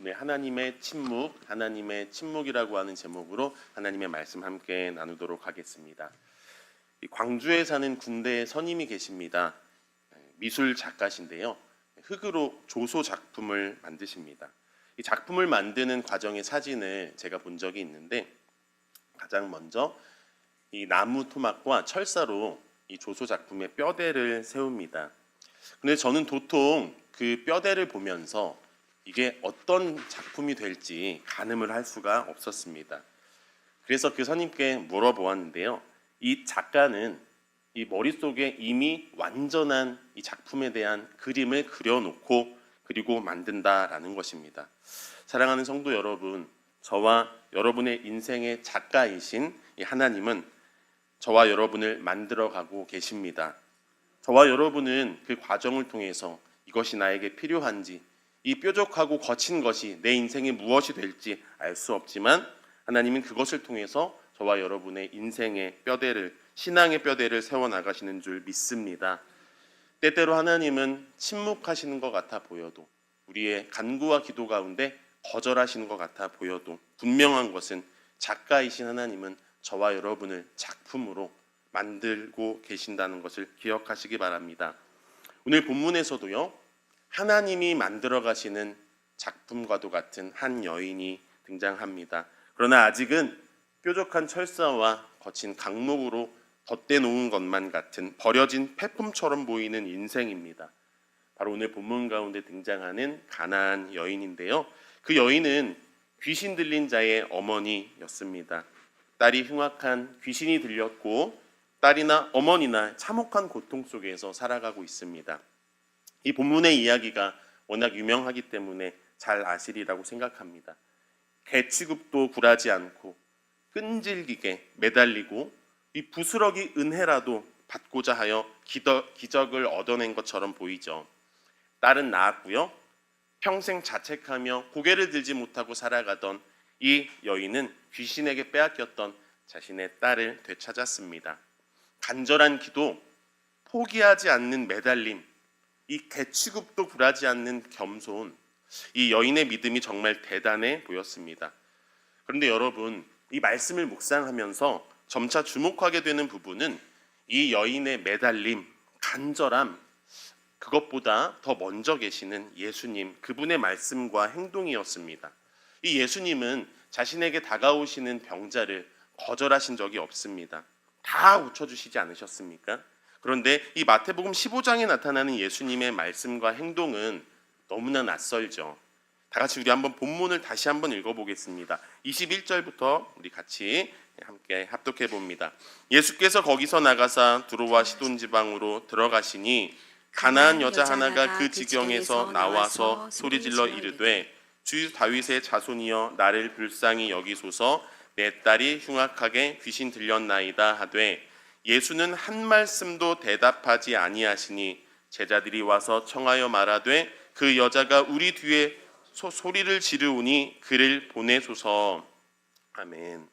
오늘 하나님의 침묵이라고 하는 제목으로 하나님의 말씀 함께 나누도록 하겠습니다. 광주에 사는 군대 선임이 계십니다. 미술 작가신데요. 흙으로 조소 작품을 만드십니다. 이 작품을 만드는 과정의 사진을 제가 본 적이 있는데, 가장 먼저 이 나무 토막과 철사로 이 조소 작품의 뼈대를 세웁니다. 근데 저는 도통 그 뼈대를 보면서 이게 어떤 작품이 될지 가늠을 할 수가 없었습니다. 그래서 그 선임께 물어보았는데요. 이 작가는 이 머릿속에 이미 완전한 이 작품에 대한 그림을 그려놓고 그리고 만든다라는 것입니다. 사랑하는 성도 여러분, 저와 여러분의 인생의 작가이신 이 하나님은 저와 여러분을 만들어가고 계십니다. 저와 여러분은 그 과정을 통해서 이것이 나에게 필요한지, 이 뾰족하고 거친 것이 내 인생에 무엇이 될지 알 수 없지만 하나님은 그것을 통해서 저와 여러분의 인생의 뼈대를, 신앙의 뼈대를 세워나가시는 줄 믿습니다. 때때로 하나님은 침묵하시는 것 같아 보여도, 우리의 간구와 기도 가운데 거절하시는 것 같아 보여도 분명한 것은 작가이신 하나님은 저와 여러분을 작품으로 만들고 계신다는 것을 기억하시기 바랍니다. 오늘 본문에서도요, 하나님이 만들어 가시는 작품과도 같은 한 여인이 등장합니다. 그러나 아직은 뾰족한 철사와 거친 강목으로 덧대놓은 것만 같은 버려진 폐품처럼 보이는 인생입니다. 바로 오늘 본문 가운데 등장하는 가나안 여인인데요. 그 여인은 귀신 들린 자의 어머니였습니다. 딸이 흉악한 귀신이 들렸고 딸이나 어머니나 참혹한 고통 속에서 살아가고 있습니다. 이 본문의 이야기가 워낙 유명하기 때문에 잘 아시리라고 생각합니다. 개 취급도 굴하지 않고 끈질기게 매달리고 이 부스러기 은혜라도 받고자 하여 기적을 얻어낸 것처럼 보이죠. 딸은 낳았고요. 평생 자책하며 고개를 들지 못하고 살아가던 이 여인은 귀신에게 빼앗겼던 자신의 딸을 되찾았습니다. 간절한 기도, 포기하지 않는 매달림, 이 개취급도 굴하지 않는 겸손, 이 여인의 믿음이 정말 대단해 보였습니다. 그런데 여러분, 이 말씀을 묵상하면서 점차 주목하게 되는 부분은 이 여인의 매달림, 간절함, 그것보다 더 먼저 계시는 예수님, 그분의 말씀과 행동이었습니다. 이 예수님은 자신에게 다가오시는 병자를 거절하신 적이 없습니다. 다 고쳐주시지 않으셨습니까? 그런데 이 마태복음 15장에 나타나는 예수님의 말씀과 행동은 너무나 낯설죠. 다 같이 우리 한번 본문을 다시 한번 읽어보겠습니다. 21절부터 우리 같이 함께 합독해 봅니다. 예수께서 거기서 나가사 두로와 시돈 지방으로 들어가시니 가나안 여자 하나가 그 지경에서 나와서 소리질러 이르되 주 다윗의 자손이여 나를 불쌍히 여기소서 내 딸이 흉악하게 귀신 들렸나이다 하되 예수는 한 말씀도 대답하지 아니하시니 제자들이 와서 청하여 말하되 그 여자가 우리 뒤에 소리를 지르오니 그를 보내소서. 아멘.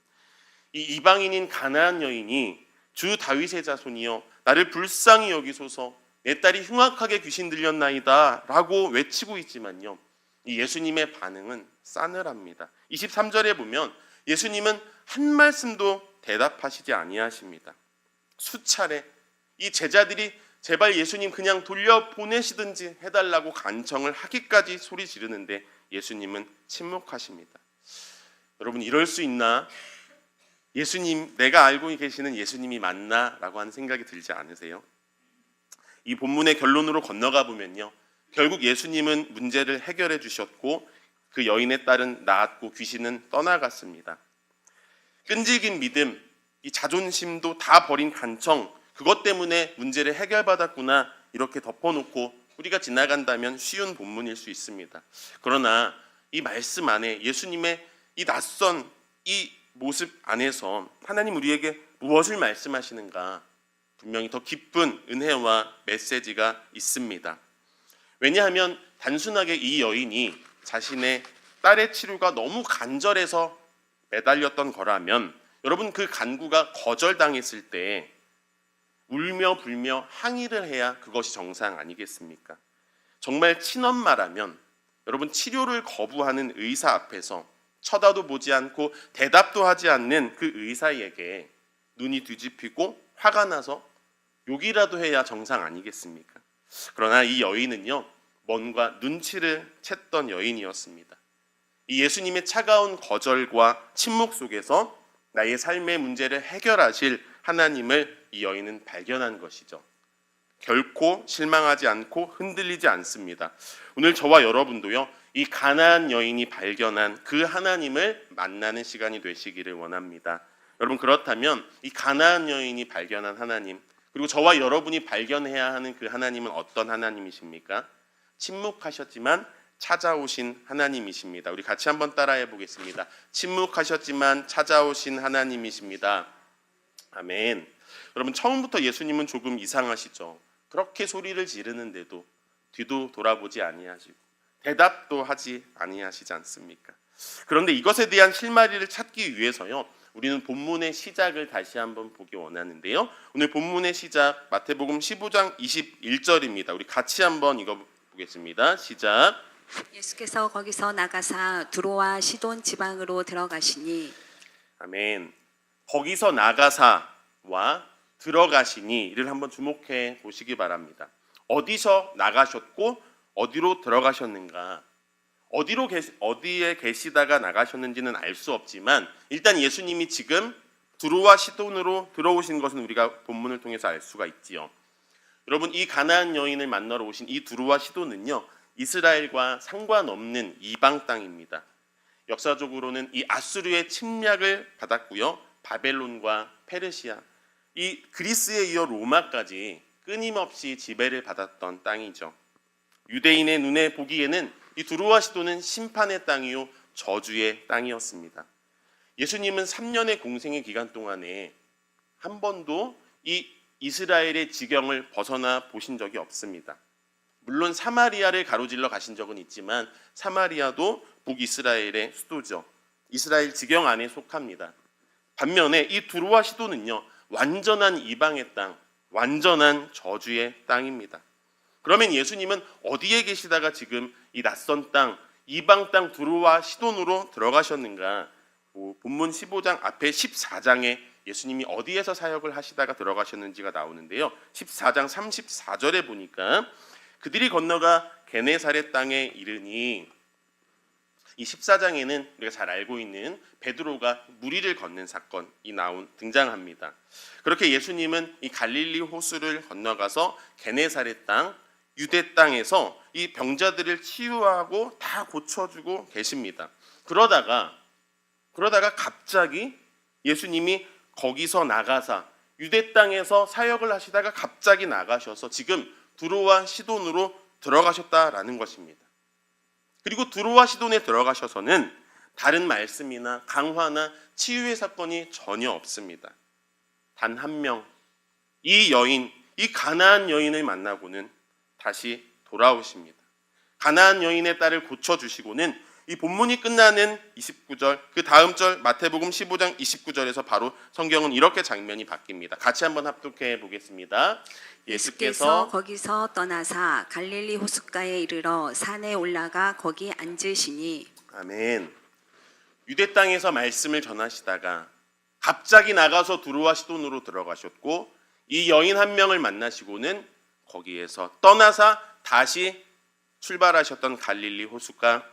이 이방인인 가나안 여인이 주 다윗의 자손이여 나를 불쌍히 여기소서 내 딸이 흉악하게 귀신 들렸나이다 라고 외치고 있지만요, 이 예수님의 반응은 싸늘합니다. 23절에 보면 예수님은 한 말씀도 대답하시지 아니하십니다. 수차례 이 제자들이 제발 예수님 그냥 돌려보내시든지 해달라고 간청을 하기까지 소리 지르는데 예수님은 침묵하십니다. 여러분, 이럴 수 있나? 예수님, 내가 알고 계시는 예수님이 맞나? 라고 하는 생각이 들지 않으세요? 이 본문의 결론으로 건너가 보면요, 결국 예수님은 문제를 해결해 주셨고 그 여인의 딸은 나았고 귀신은 떠나갔습니다. 끈질긴 믿음, 이 자존심도 다 버린 간청, 그것 때문에 문제를 해결받았구나 이렇게 덮어놓고 우리가 지나간다면 쉬운 본문일 수 있습니다. 그러나 이 말씀 안에 예수님의 이 낯선 이 모습 안에서 하나님 우리에게 무엇을 말씀하시는가, 분명히 더 깊은 은혜와 메시지가 있습니다. 왜냐하면 단순하게 이 여인이 자신의 딸의 치료가 너무 간절해서 매달렸던 거라면, 여러분, 그 간구가 거절당했을 때 울며 불며 항의를 해야 그것이 정상 아니겠습니까? 정말 친엄마라면 여러분, 치료를 거부하는 의사 앞에서 쳐다도 보지 않고 대답도 하지 않는 그 의사에게 눈이 뒤집히고 화가 나서 욕이라도 해야 정상 아니겠습니까? 그러나 이 여인은요, 뭔가 눈치를 챘던 여인이었습니다. 이 예수님의 차가운 거절과 침묵 속에서 나의 삶의 문제를 해결하실 하나님을 이 여인은 발견한 것이죠. 결코 실망하지 않고 흔들리지 않습니다. 오늘 저와 여러분도요, 이 가나안 여인이 발견한 그 하나님을 만나는 시간이 되시기를 원합니다. 여러분, 그렇다면 이 가나안 여인이 발견한 하나님, 그리고 저와 여러분이 발견해야 하는 그 하나님은 어떤 하나님이십니까? 침묵하셨지만 찾아오신 하나님이십니다. 우리 같이 한번 따라해 보겠습니다. 침묵하셨지만 찾아오신 하나님이십니다. 아멘. 여러분, 처음부터 예수님은 조금 이상하시죠. 그렇게 소리를 지르는데도 뒤도 돌아보지 아니하시고 대답도 하지 아니하시지 않습니까? 그런데 이것에 대한 실마리를 찾기 위해서요, 우리는 본문의 시작을 다시 한번 보기 원하는데요. 오늘 본문의 시작 마태복음 15장 21절입니다. 우리 같이 한번 읽어보겠습니다. 시작. 예수께서 거기서 나가사 두로와 시돈 지방으로 들어가시니. 아멘. 거기서 나가사와 들어가시니를 한번 주목해 보시기 바랍니다. 어디서 나가셨고 어디로 들어가셨는가? 어디에 계시다가 나가셨는지는 알 수 없지만 일단 예수님이 지금 두로와 시돈으로 들어오신 것은 우리가 본문을 통해서 알 수가 있지요. 여러분, 이 가나안 여인을 만나러 오신 이 두로와 시돈은요, 이스라엘과 상관없는 이방 땅입니다. 역사적으로는 이 아수르의 침략을 받았고요, 바벨론과 페르시아, 이 그리스에 이어 로마까지 끊임없이 지배를 받았던 땅이죠. 유대인의 눈에 보기에는 이 두로와 시돈은 심판의 땅이요 저주의 땅이었습니다. 예수님은 3년의 공생의 기간 동안에 한 번도 이 이스라엘의 지경을 벗어나 보신 적이 없습니다. 물론 사마리아를 가로질러 가신 적은 있지만 사마리아도 북이스라엘의 수도죠. 이스라엘 지경 안에 속합니다. 반면에 이 두로와 시돈은요, 완전한 이방의 땅, 완전한 저주의 땅입니다. 그러면 예수님은 어디에 계시다가 지금 이 낯선 땅, 이방 땅 두로와 시돈으로 들어가셨는가? 본문 15장 앞에 14장에 예수님이 어디에서 사역을 하시다가 들어가셨는지가 나오는데요. 14장 34절에 보니까 그들이 건너가 게네사렛 땅에 이르니, 이 14장에는 우리가 잘 알고 있는 베드로가 무리를 걷는 사건이 등장합니다. 그렇게 예수님은 이 갈릴리 호수를 건너가서 게네사렛 땅, 유대 땅에서 이 병자들을 치유하고 다 고쳐주고 계십니다. 그러다가 갑자기 예수님이 거기서 나가사 유대 땅에서 사역을 하시다가 갑자기 나가셔서 지금 두로와 시돈으로 들어가셨다라는 것입니다. 그리고 두로와 시돈에 들어가셔서는 다른 말씀이나 강화나 치유의 사건이 전혀 없습니다. 단 한 명, 이 여인, 이 가나안 여인을 만나고는 다시 돌아오십니다. 가나안 여인의 딸을 고쳐주시고는 이 본문이 끝나는 29절, 그 다음 절 마태복음 15장 29절에서 바로 성경은 이렇게 장면이 바뀝니다. 같이 한번 합독해 보겠습니다. 예수께서 거기서 떠나사 갈릴리 호숫가에 이르러 산에 올라가 거기 앉으시니. 아멘. 유대 땅에서 말씀을 전하시다가 갑자기 나가서 두로와 시돈으로 들어가셨고, 이 여인 한 명을 만나시고는 거기에서 떠나사 다시 출발하셨던 갈릴리 호숫가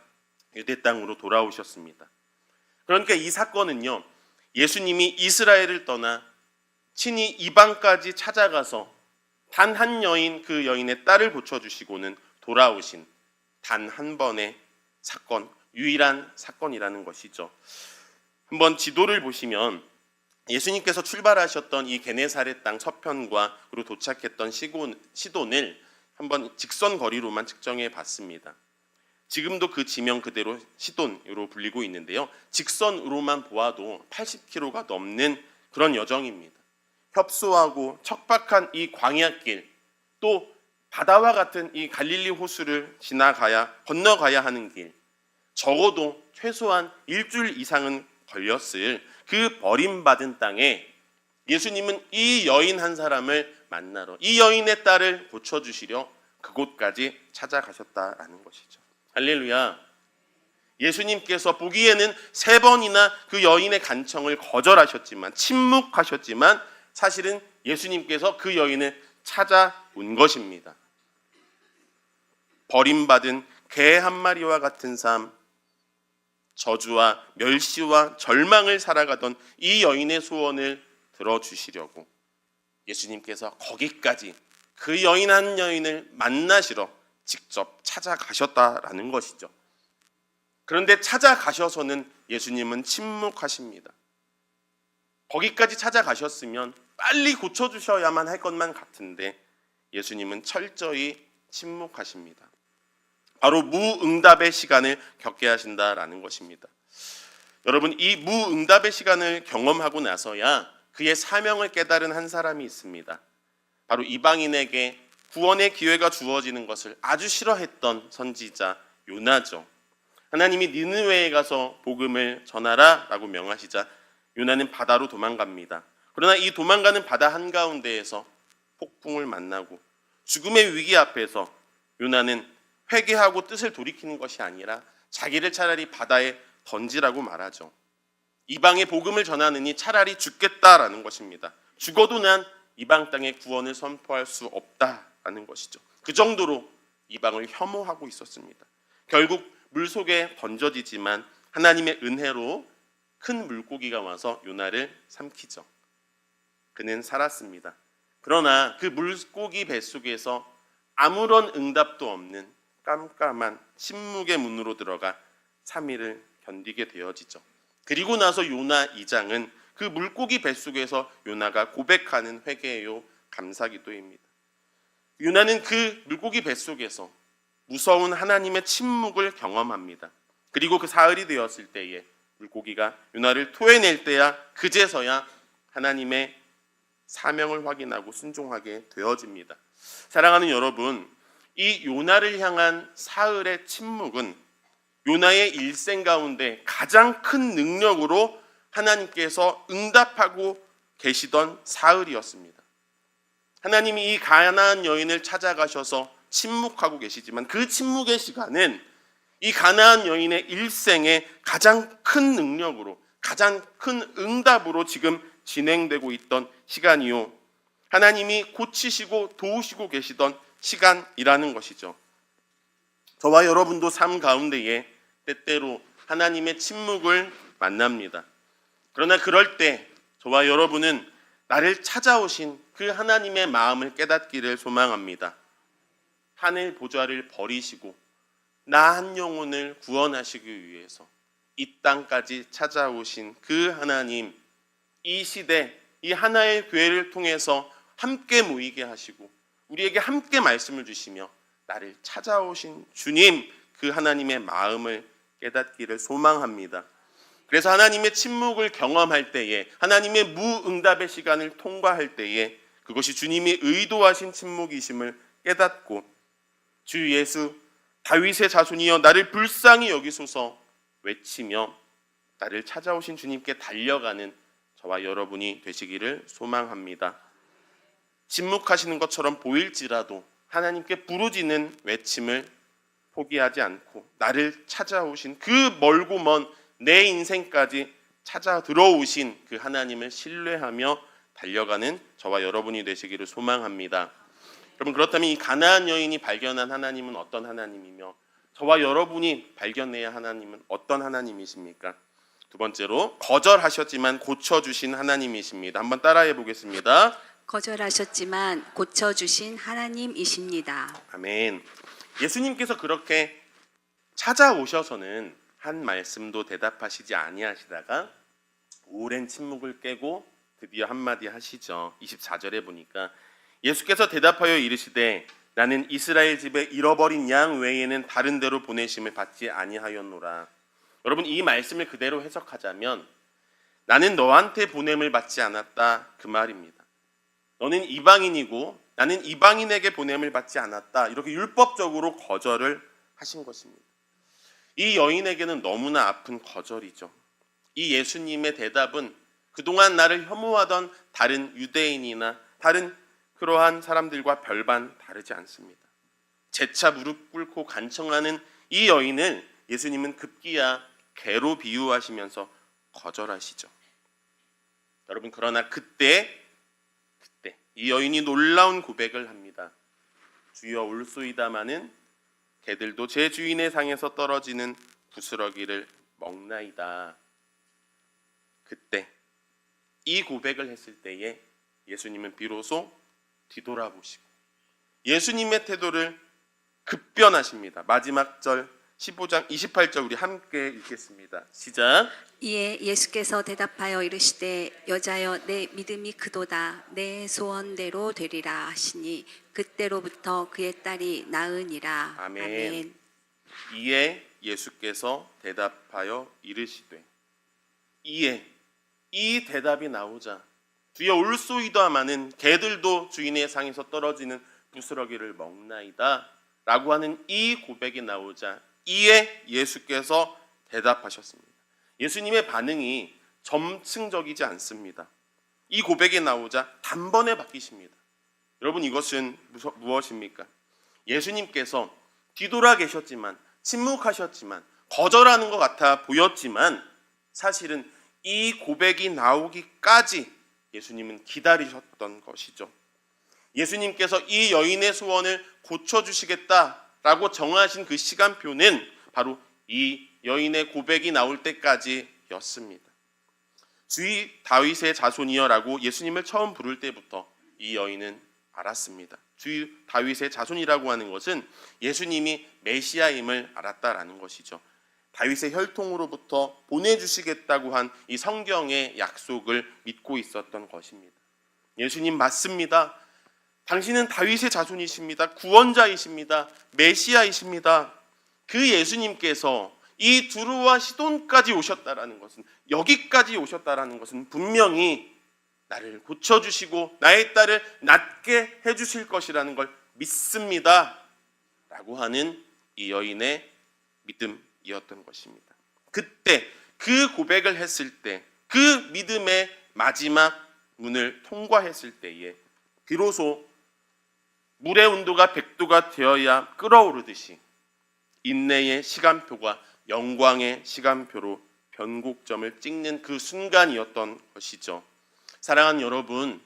유대 땅으로 돌아오셨습니다. 그러니까 이 사건은요, 예수님이 이스라엘을 떠나 친히 이방까지 찾아가서 단 한 여인, 그 여인의 딸을 고쳐주시고는 돌아오신 단 한 번의 사건, 유일한 사건이라는 것이죠. 한번 지도를 보시면 예수님께서 출발하셨던 이 게네사렛 땅 서편과 그리고 도착했던 시돈을 한번 직선 거리로만 측정해 봤습니다. 지금도 그 지명 그대로 시돈으로 불리고 있는데요, 직선으로만 보아도 80km가 넘는 그런 여정입니다. 협소하고 척박한 이 광야길, 또 바다와 같은 이 갈릴리 호수를 건너가야 하는 길, 적어도 최소한 일주일 이상은 걸렸을 그 버림받은 땅에 예수님은 이 여인 한 사람을 만나러, 이 여인의 딸을 고쳐주시려 그곳까지 찾아가셨다라는 것이죠. 할렐루야. 예수님께서 보기에는 3번이나 그 여인의 간청을 거절하셨지만, 침묵하셨지만, 사실은 예수님께서 그 여인을 찾아온 것입니다. 버림받은 개 한 마리와 같은 삶, 저주와 멸시와 절망을 살아가던 이 여인의 소원을 들어주시려고 예수님께서 거기까지 그 여인 한 여인을 만나시러 직접 찾아가셨다라는 것이죠. 그런데 찾아가셔서는 예수님은 침묵하십니다. 거기까지 찾아가셨으면 빨리 고쳐주셔야만 할 것만 같은데 예수님은 철저히 침묵하십니다. 바로 무응답의 시간을 겪게 하신다라는 것입니다. 여러분, 이 무응답의 시간을 경험하고 나서야 그의 사명을 깨달은 한 사람이 있습니다. 바로 이방인에게 구원의 기회가 주어지는 것을 아주 싫어했던 선지자 요나죠. 하나님이 니느웨에 가서 복음을 전하라 라고 명하시자 요나는 바다로 도망갑니다. 그러나 이 도망가는 바다 한가운데에서 폭풍을 만나고 죽음의 위기 앞에서 요나는 회개하고 뜻을 돌이키는 것이 아니라 자기를 차라리 바다에 던지라고 말하죠. 이방의 복음을 전하느니 차라리 죽겠다라는 것입니다. 죽어도 난 이방 땅에 구원을 선포할 수 없다라는 것이죠. 그 정도로 이방을 혐오하고 있었습니다. 결국 물속에 던져지지만 하나님의 은혜로 큰 물고기가 와서 요나를 삼키죠. 그는 살았습니다. 그러나 그 물고기 뱃속에서 아무런 응답도 없는 깜깜한 침묵의 문으로 들어가 3일을 견디게 되어지죠. 그리고 나서 요나 2장은 그 물고기 뱃속에서 요나가 고백하는 회개요 감사기도입니다. 요나는 그 물고기 뱃속에서 무서운 하나님의 침묵을 경험합니다. 그리고 그 사흘이 되었을 때에 물고기가 요나를 토해낼 때야 그제서야 하나님의 사명을 확인하고 순종하게 되어집니다. 사랑하는 여러분, 이 요나를 향한 사흘의 침묵은 요나의 일생 가운데 가장 큰 능력으로 하나님께서 응답하고 계시던 사흘이었습니다. 하나님이 이 가나안 여인을 찾아가셔서 침묵하고 계시지만 그 침묵의 시간은 이 가나안 여인의 일생의 가장 큰 능력으로, 가장 큰 응답으로 지금 진행되고 있던 시간이요, 하나님이 고치시고 도우시고 계시던 시간이라는 것이죠. 저와 여러분도 삶 가운데에 때때로 하나님의 침묵을 만납니다. 그러나 그럴 때 저와 여러분은 나를 찾아오신 그 하나님의 마음을 깨닫기를 소망합니다. 하늘 보좌를 버리시고 나 한 영혼을 구원하시기 위해서 이 땅까지 찾아오신 그 하나님, 이 시대, 이 하나의 교회를 통해서 함께 모이게 하시고 우리에게 함께 말씀을 주시며 나를 찾아오신 주님, 그 하나님의 마음을 깨닫기를 소망합니다. 그래서 하나님의 침묵을 경험할 때에, 하나님의 무응답의 시간을 통과할 때에 그것이 주님이 의도하신 침묵이심을 깨닫고 주 예수 다윗의 자손이여 나를 불쌍히 여기소서 외치며 나를 찾아오신 주님께 달려가는 저와 여러분이 되시기를 소망합니다. 침묵하시는 것처럼 보일지라도 하나님께 부르짖는 외침을 포기하지 않고 나를 찾아오신 그 멀고 먼 내 인생까지 찾아 들어오신 그 하나님을 신뢰하며 달려가는 저와 여러분이 되시기를 소망합니다. 여러분, 그렇다면 이 가나안 여인이 발견한 하나님은 어떤 하나님이며 저와 여러분이 발견해야 하나님은 어떤 하나님이십니까? 두 번째로 거절하셨지만 고쳐주신 하나님이십니다. 한번 따라해 보겠습니다. 거절하셨지만 고쳐주신 하나님이십니다. 아멘. 예수님께서 그렇게 찾아오셔서는 한 말씀도 대답하시지 아니하시다가 오랜 침묵을 깨고 드디어 한마디 하시죠. 24절에 보니까 예수께서 대답하여 이르시되 나는 이스라엘 집에 잃어버린 양 외에는 다른 데로 보내심을 받지 아니하였노라. 여러분, 이 말씀을 그대로 해석하자면 나는 너한테 보냄을 받지 않았다, 그 말입니다. 너는 이방인이고 나는 이방인에게 보냄을 받지 않았다, 이렇게 율법적으로 거절을 하신 것입니다. 이 여인에게는 너무나 아픈 거절이죠. 이 예수님의 대답은 그동안 나를 혐오하던 다른 유대인이나 다른 그러한 사람들과 별반 다르지 않습니다. 재차 무릎 꿇고 간청하는 이 여인을 예수님은 급기야 개로 비유하시면서 거절하시죠. 여러분, 그러나 그때 이 여인이 놀라운 고백을 합니다. 주여 올소이다마는 개들도 제 주인의 상에서 떨어지는 부스러기를 먹나이다. 그때 이 고백을 했을 때에 예수님은 비로소 뒤돌아보시고 예수님의 태도를 급변하십니다. 마지막 절 15장 28절 우리 함께 읽겠습니다. 시작. 이에 예수께서 대답하여 이르시되 여자여 내 믿음이 크도다 내 소원대로 되리라 하시니 그때로부터 그의 딸이 나으니라. 아멘. 아멘. 이에 예수께서 대답하여 이르시되 이 대답이 나오자 주여 올소이다마는 개들도 주인의 상에서 떨어지는 부스러기를 먹나이다 라고 하는 이 고백이 나오자 이에 예수께서 대답하셨습니다. 예수님의 반응이 점층적이지 않습니다. 이 고백이 나오자 단번에 바뀌십니다. 여러분, 이것은 무엇입니까? 예수님께서 뒤돌아 계셨지만 침묵하셨지만 거절하는 것 같아 보였지만 사실은 이 고백이 나오기까지 예수님은 기다리셨던 것이죠. 예수님께서 이 여인의 소원을 고쳐주시겠다라고 정하신 그 시간표는 바로 이 여인의 고백이 나올 때까지였습니다. 주의 다윗의 자손이여라고 예수님을 처음 부를 때부터 이 여인은 알았습니다. 주의 다윗의 자손이라고 하는 것은 예수님이 메시아임을 알았다라는 것이죠. 다윗의 혈통으로부터 보내주시겠다고 한 이 성경의 약속을 믿고 있었던 것입니다. 예수님 맞습니다. 당신은 다윗의 자손이십니다. 구원자이십니다. 메시아이십니다. 그 예수님께서 이 두루와 시돈까지 오셨다라는 것은, 여기까지 오셨다라는 것은 분명히 나를 고쳐주시고 나의 딸을 낫게 해주실 것이라는 걸 믿습니다 라고 하는 이 여인의 믿음이었던 것입니다. 그때 그 고백을 했을 때, 그 믿음의 마지막 문을 통과했을 때에 비로소 물의 온도가 100도가 되어야 끓어오르듯이 인내의 시간표가 영광의 시간표로 변곡점을 찍는 그 순간이었던 것이죠. 사랑하는 여러분,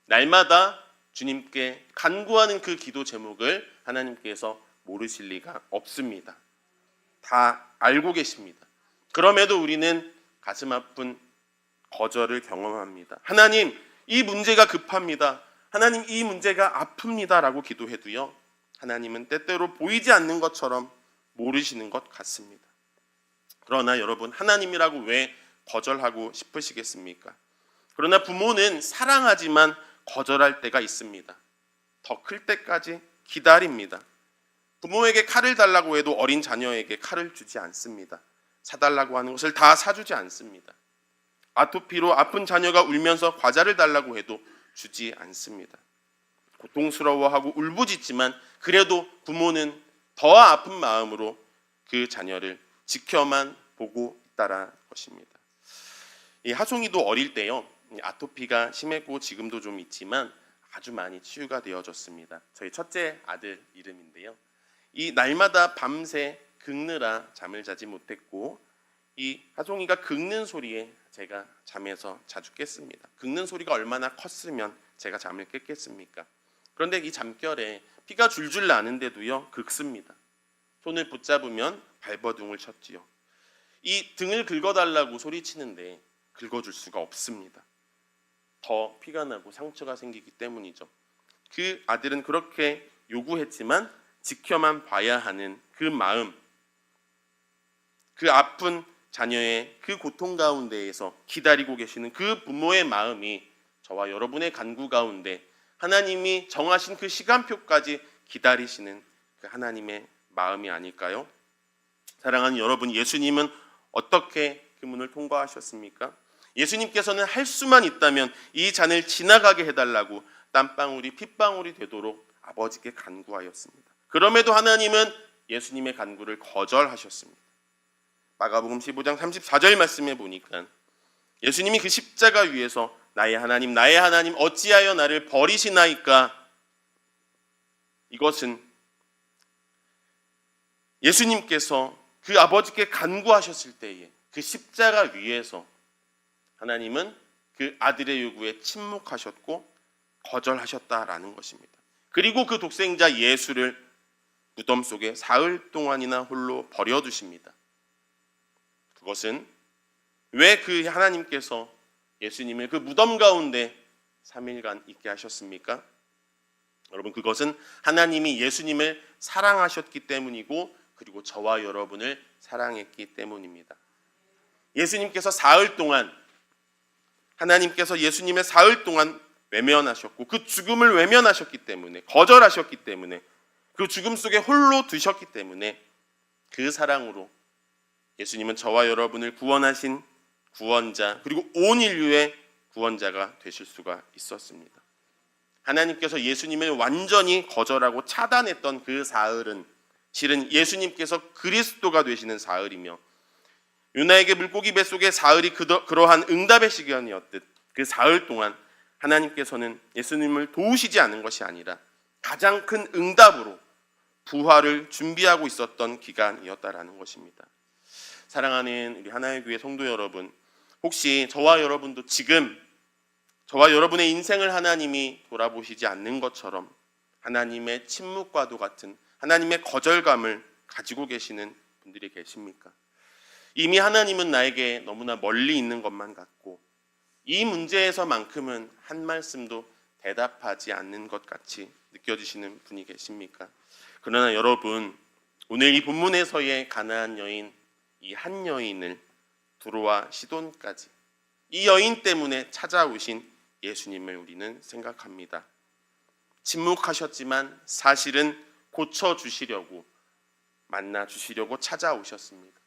날마다 주님께 간구하는 그 기도 제목을 하나님께서 모르실 리가 없습니다. 다 알고 계십니다. 그럼에도 우리는 가슴 아픈 거절을 경험합니다. 하나님, 이 문제가 급합니다. 하나님, 이 문제가 아픕니다 라고 기도해도요, 하나님은 때때로 보이지 않는 것처럼 모르시는 것 같습니다. 그러나 여러분, 하나님이라고 왜 거절하고 싶으시겠습니까? 그러나 부모는 사랑하지만 거절할 때가 있습니다. 더 클 때까지 기다립니다. 부모에게 칼을 달라고 해도 어린 자녀에게 칼을 주지 않습니다. 사달라고 하는 것을 다 사주지 않습니다. 아토피로 아픈 자녀가 울면서 과자를 달라고 해도 주지 않습니다. 고통스러워하고 울부짖지만 그래도 부모는 더 아픈 마음으로 그 자녀를 지켜만 보고 있다라는 것입니다. 이 하송이도 어릴 때요, 아토피가 심했고 지금도 좀 있지만 아주 많이 치유가 되어졌습니다. 저희 첫째 아들 이름인데요, 이 날마다 밤새 긁느라 잠을 자지 못했고 이 하송이가 긁는 소리에 제가 잠에서 자주 깼습니다. 긁는 소리가 얼마나 컸으면 제가 잠을 깼겠습니까? 그런데 이 잠결에 피가 줄줄 나는데도요 긁습니다. 손을 붙잡으면 발버둥을 쳤지요. 이 등을 긁어달라고 소리치는데 긁어줄 수가 없습니다. 더 피가 나고 상처가 생기기 때문이죠. 그 아들은 그렇게 요구했지만 지켜만 봐야 하는 그 마음, 그 아픈 자녀의 그 고통 가운데에서 기다리고 계시는 그 부모의 마음이 저와 여러분의 간구 가운데 하나님이 정하신 그 시간표까지 기다리시는 그 하나님의 마음이 아닐까요? 사랑하는 여러분, 예수님은 어떻게 그 문을 통과하셨습니까? 예수님께서는 할 수만 있다면 이 잔을 지나가게 해달라고 땀방울이 핏방울이 되도록 아버지께 간구하였습니다. 그럼에도 하나님은 예수님의 간구를 거절하셨습니다. 마가복음 15장 34절 말씀에 보니까 예수님이 그 십자가 위에서 나의 하나님 어찌하여 나를 버리시나이까? 이것은 예수님께서 그 아버지께 간구하셨을 때에 그 십자가 위에서 하나님은 그 아들의 요구에 침묵하셨고 거절하셨다라는 것입니다. 그리고 그 독생자 예수를 무덤 속에 사흘 동안이나 홀로 버려두십니다. 그것은 왜 그 하나님께서 예수님을 그 무덤 가운데 3일간 있게 하셨습니까? 여러분, 그것은 하나님이 예수님을 사랑하셨기 때문이고 그리고 저와 여러분을 사랑했기 때문입니다. 예수님께서 사흘 동안, 하나님께서 예수님의 사흘 동안 외면하셨고 그 죽음을 외면하셨기 때문에, 거절하셨기 때문에, 그 죽음 속에 홀로 두셨기 때문에 그 사랑으로 예수님은 저와 여러분을 구원하신 구원자, 그리고 온 인류의 구원자가 되실 수가 있었습니다. 하나님께서 예수님을 완전히 거절하고 차단했던 그 사흘은 실은 예수님께서 그리스도가 되시는 사흘이며, 요나에게 물고기 뱃속의 사흘이 그러한 응답의 시간이었듯 그 사흘 동안 하나님께서는 예수님을 도우시지 않은 것이 아니라 가장 큰 응답으로 부활을 준비하고 있었던 기간이었다라는 것입니다. 사랑하는 우리 하나의 교회 성도 여러분, 혹시 저와 여러분도 지금 저와 여러분의 인생을 하나님이 돌아보시지 않는 것처럼 하나님의 침묵과도 같은 하나님의 거절감을 가지고 계시는 분들이 계십니까? 이미 하나님은 나에게 너무나 멀리 있는 것만 같고 이 문제에서만큼은 한 말씀도 대답하지 않는 것 같이 느껴지시는 분이 계십니까? 그러나 여러분, 오늘 이 본문에서의 가나안 여인, 이 한 여인을 두로와 시돈까지 이 여인 때문에 찾아오신 예수님을 우리는 생각합니다. 침묵하셨지만 사실은 고쳐주시려고, 만나주시려고 찾아오셨습니다.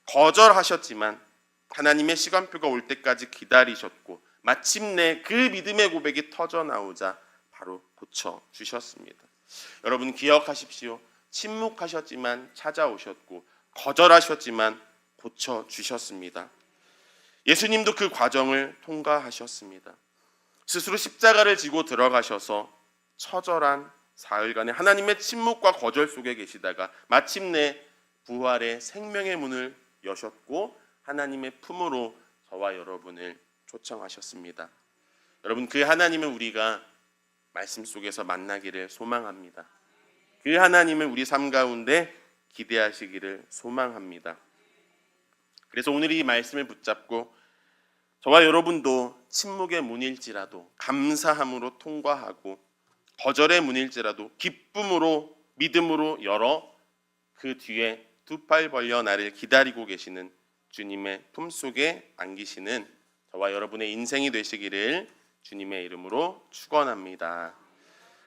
거절하셨지만 하나님의 시간표가 올 때까지 기다리셨고 마침내 그 믿음의 고백이 터져나오자 바로 고쳐주셨습니다. 여러분 기억하십시오. 침묵하셨지만 찾아오셨고 거절하셨지만 고쳐주셨습니다. 예수님도 그 과정을 통과하셨습니다. 스스로 십자가를 지고 들어가셔서 처절한 사흘간의 하나님의 침묵과 거절 속에 계시다가 마침내 부활의 생명의 문을 여셨고 하나님의 품으로 저와 여러분을 초청하셨습니다. 여러분, 그 하나님을 우리가 말씀 속에서 만나기를 소망합니다. 그 하나님을 우리 삶 가운데 기대하시기를 소망합니다. 그래서 오늘 이 말씀을 붙잡고 저와 여러분도 침묵의 문일지라도 감사함으로 통과하고 거절의 문일지라도 기쁨으로 믿음으로 열어 그 뒤에 두 팔 벌려 나를 기다리고 계시는 주님의 품속에 안기시는 저와 여러분의 인생이 되시기를 주님의 이름으로 축원합니다.